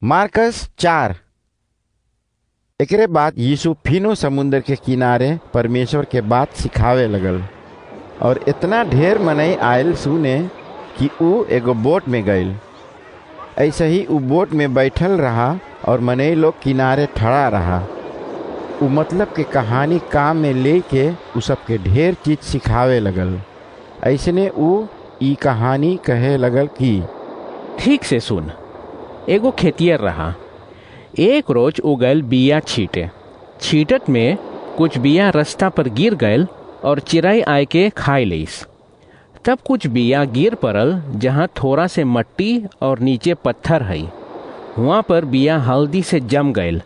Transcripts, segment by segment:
Marcus 4। एकरे बाद यीशु फिनो समुद्र के किनारे परमेश्वर के बात सिखावे लगल और इतना ढेर मनई आयल सुने कि ऊ एगो बोट में गईल। ऐसे ही ऊ बोट में बैठल रहा और मनई लोग किनारे ठड़ा रहा। ऊ मतलब के कहानी काम में लेके ऊ सबके ढेर चीज सिखावे लगल। ऐसने ऊ ई कहानी कहे लगल कि ठीक से सुन। एगो खेतियर रहा। एक रोज उ गयल बिया छीटत में कुछ बिया रास्ता पर गिर गयल और चिड़ै आए के खाए लईस। तब कुछ बिया गिर पड़ल जहाँ थोड़ा से मट्टी और नीचे पत्थर है। वहाँ पर बिया हल्दी से जम गयल।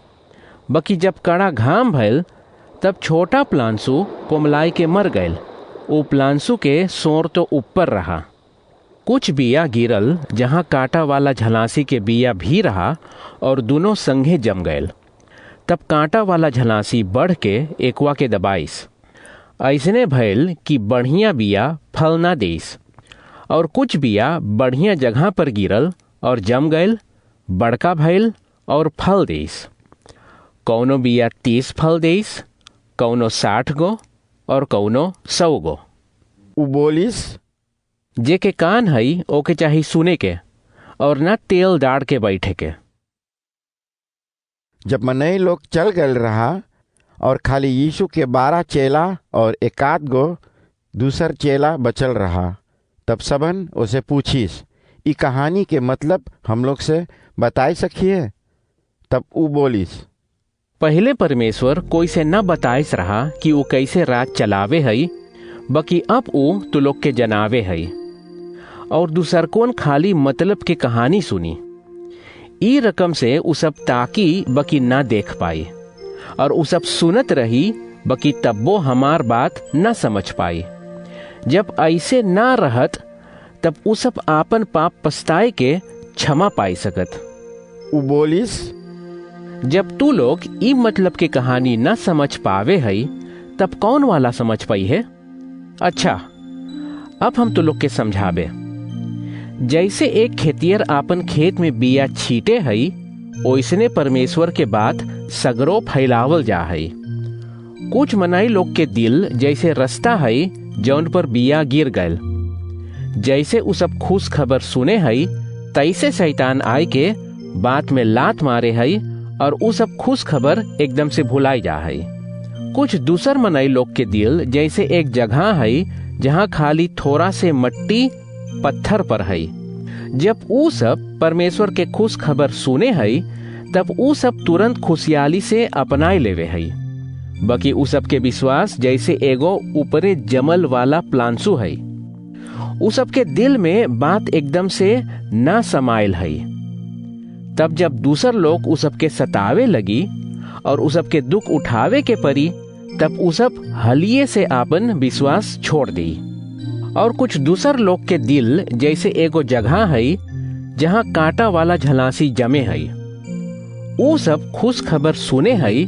बकी जब कड़ा घाम भयल तब छोटा प्लांसू कोमलाई के मर गयल। वो प्लांसू के सोर तो ऊपर रहा। कुछ बिया गिरल जहाँ कांटा वाला झलासी के बिया भी रहा और दोनों संगे जम गयल। तब कांटा वाला झलासी बढ़ के एकवा के दबाइस। ऐसने भयल कि बढ़िया बिया फल ना देस। और कुछ बिया बढ़िया जगह पर गिरल और जम गयल, बड़का भयल और फल देस। कौनो बिया 30 फल देस, कौनो 60 गो और कौनो 100 गो। ऊ बोलिस, जे के कान हई ओके चाही सुने के और ना तेल डाड़ के बैठे के। जब मनई लोग चल गए रहा और खाली यीशु के 12 चेला और एकाध गो दूसर चेला बचल रहा, तब सबन उसे पूछिस, ई कहानी के मतलब हम लोग से बताई सकिए। तब ऊ बोलिस, पहले परमेश्वर कोई से न बताइस रहा कि वो कैसे राज चलावे हई, बकी अब ऊ तू लोग के जनावे हई। और दूसर कौन खाली मतलब के कहानी सुनी। ई रकम से उ सब ताकी बकी ना देख पाई और उ सब सुनत रही बकी तब्बो हमार बात ना समझ पाई। जब ऐसे ना रहत तब उ सब आपन पाप पछताए के क्षमा पाई सकत। ऊ बोलिस, जब तू लोग ई मतलब के कहानी ना समझ पावे हई तब कौन वाला समझ पाई है। अच्छा, अब हम तो लोग के समझावे। जैसे एक खेतियर आपन खेत में बिया छीटे हई, ओइसने परमेश्वर के बात सगरो फैलावल जा हई। कुछ मनाई लोग के दिल जैसे रास्ता हई जौन पर बिया गिर गयल। जैसे उ सब खुश खबर सुने हई, तैसे शैतान आए के बात में लात मारे हई और उ सब खुश खबर एकदम से भुलाई जा हई। कुछ दूसर मनाई लोग के दिल जैसे एक जगह हई जहाँ खाली थोड़ा से मट्टी पत्थर पर हई। जब ऊ सब परमेश्वर के खुश खबर सुने हई तब ऊ सब तुरंत खुशहाली से अपनाए लेवे हई। बकी ऊ सब के विश्वास जैसे एगो ऊपरे जमल वाला प्लांसू हई। ऊ सब के दिल में बात एकदम से ना समायल हई। तब जब दूसर लोग ऊ सब के सतावे लगी और ऊ सब के दुख उठावे के परी, तब ऊ सब हलिये से आपन विश्वास छोड़ दी। और कुछ दूसर लोग के दिल जैसे एगो जगह हई जहाँ कांटा वाला झलासी जमे हई। ऊ सब खुश खबर सुने हई,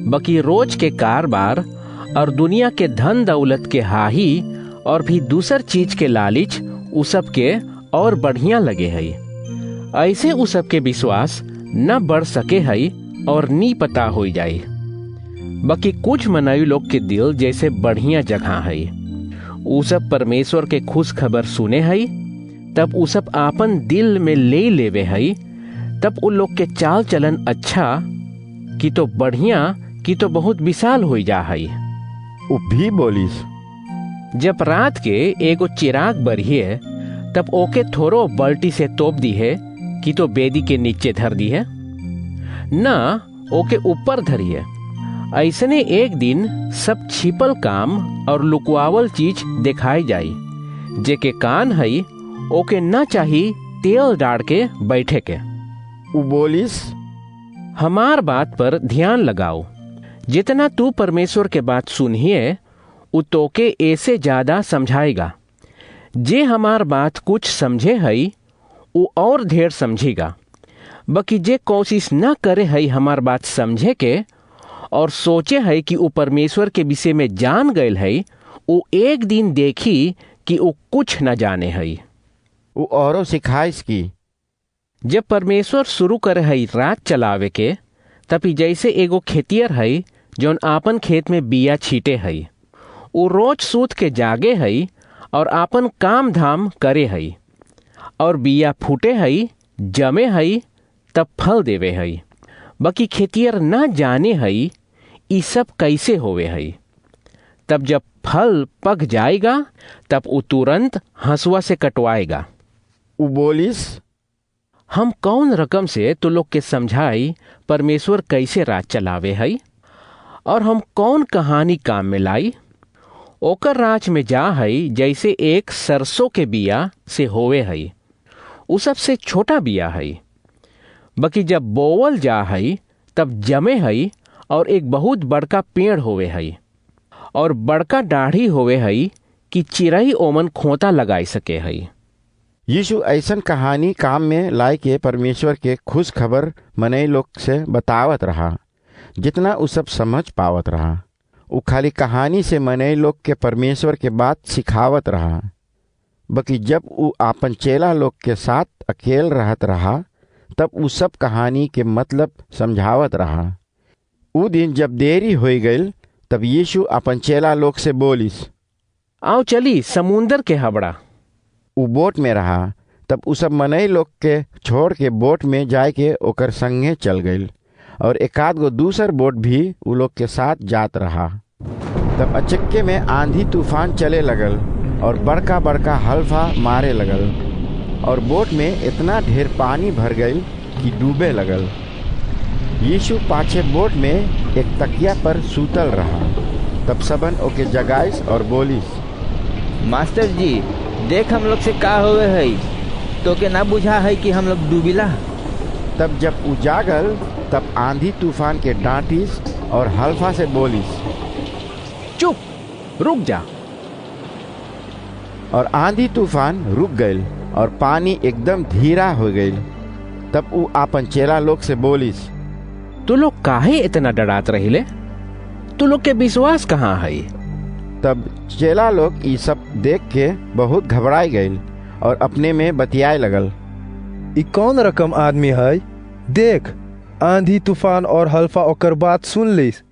बकी रोज के कारबार और दुनिया के धन दौलत के हाही और भी दूसर चीज के लालिच ऊ सब के और बढ़िया लगे हई। ऐसे ऊ सब के विश्वास न बढ़ सके हई और नी पता हो जाई। बकी कुछ मनाई लोग के दिल जैसे बढ़िया जगह हई। ऊ सब परमेश्वर के खुश खबर सुने हई, तब ऊ सब आपन दिल में ले लेवे हई। तब उ लोग के चाल चलन अच्छा की तो बढ़िया की तो बहुत विशाल हो जा हई। ऊ भी बोलिस, जब रात के एगो चिराग बरिए तब ओके थोड़ो बाल्टी से तोप दी है कि तो बेदी के नीचे धर दी है, ना ओके ऊपर धरी है। ऐसने एक दिन सब छिपल काम और लुकवावल चीज दिखाई जाई। जे के कान हई ओके ना चाही तेल डाड़ के बैठे के। ऊ बोलिस, हमार बात पर ध्यान लगाओ। जितना तू परमेश्वर के बात सुनिए उ तोके ऐसे ज्यादा समझाएगा। जे हमार बात कुछ समझे हई उ और ढेर समझेगा। बकी जे कोशिश ना करे हई हमार बात समझे के और सोचे है कि वो परमेश्वर के विषय में जान गए है, वो एक दिन देखी कि वो कुछ न जाने है। वो औरों सिखाइस की जब परमेश्वर शुरू करे हई रात चलावे के, तभी जैसे एगो खेतियर हई जौन आपन खेत में बिया छीटे हई, वो रोज सूत के जागे हई और आपन काम धाम करे हई, और बिया फूटे हई, जमे हई, तब फल देवे हई। बाकी खेतियर ना जाने हई ई सब कैसे होवे हई। तब जब फल पक जाएगा तब वो तुरंत हंसुआ से कटवाएगा। उ बोलिस, हम कौन रकम से तो लोग के समझाई परमेश्वर कैसे राज चलावे हई, और हम कौन कहानी काम में लाई। ओकर राज में जा हई जैसे एक सरसों के बिया से होवे हई, उ सबसे छोटा बिया हई। बाकी जब बोवल जा हई तब जमे हई और एक बहुत बड़का पेड़ होवे हई, और बड़का दाढ़ी होवे हई कि चिरई ओमन खोता लगाई सके हई। यीशु ऐसन कहानी काम में लाई के परमेश्वर के खुश खबर मनई लोग से बतावत रहा, जितना उ सब समझ पावत रहा। उ खाली कहानी से मनई लोग के परमेश्वर के बात सिखावत रहा। बाकी जब उ आपन चेला लोग के साथ अकेल रहत रहा तब उ सब कहानी के मतलब समझावत रहा। उ दिन जब देरी हो गई तब यीशु अपन चेला लोग से बोलिस, आओ चली समुंदर के हबड़ा। उ बोट में रहा। तब उ सब मनई लोग के छोड़ के बोट में जाए के ओकर संगे चल गई, और एकाध गो दूसर बोट भी उ लोग के साथ जात रहा। तब अचक्के में आंधी तूफान चले लगल और बड़का बड़का हल्फा मारे लगल, और बोट में इतना ढेर पानी भर गई कि डूबे लगल। यीशु पाछे बोट में एक तकिया पर सूतल रहा। तब सबन ओके जगाइस और बोलिस, मास्टर जी, देख हम लोग से का होवे हई, तो के ना बुझा है कि हम लोग डूबिला। तब जब उ जागल तब आंधी तूफान के डांटिस और हल्फा से बोलिस, चुप, रुक जा। और आंधी तूफान रुक गई और पानी एकदम धीरा हो गई। तब उ आपन चेला लोग से बोलिस, तू लोग काहे इतना डरात रहिले? तू लोग के विश्वास कहाँ है? तब चेला लोग ये सब देख के बहुत घबराई गई और अपने में बतियाए लगल, ई कौन रकम आदमी है? देख, आंधी तूफान और हल्फा ओकर बात सुन लिस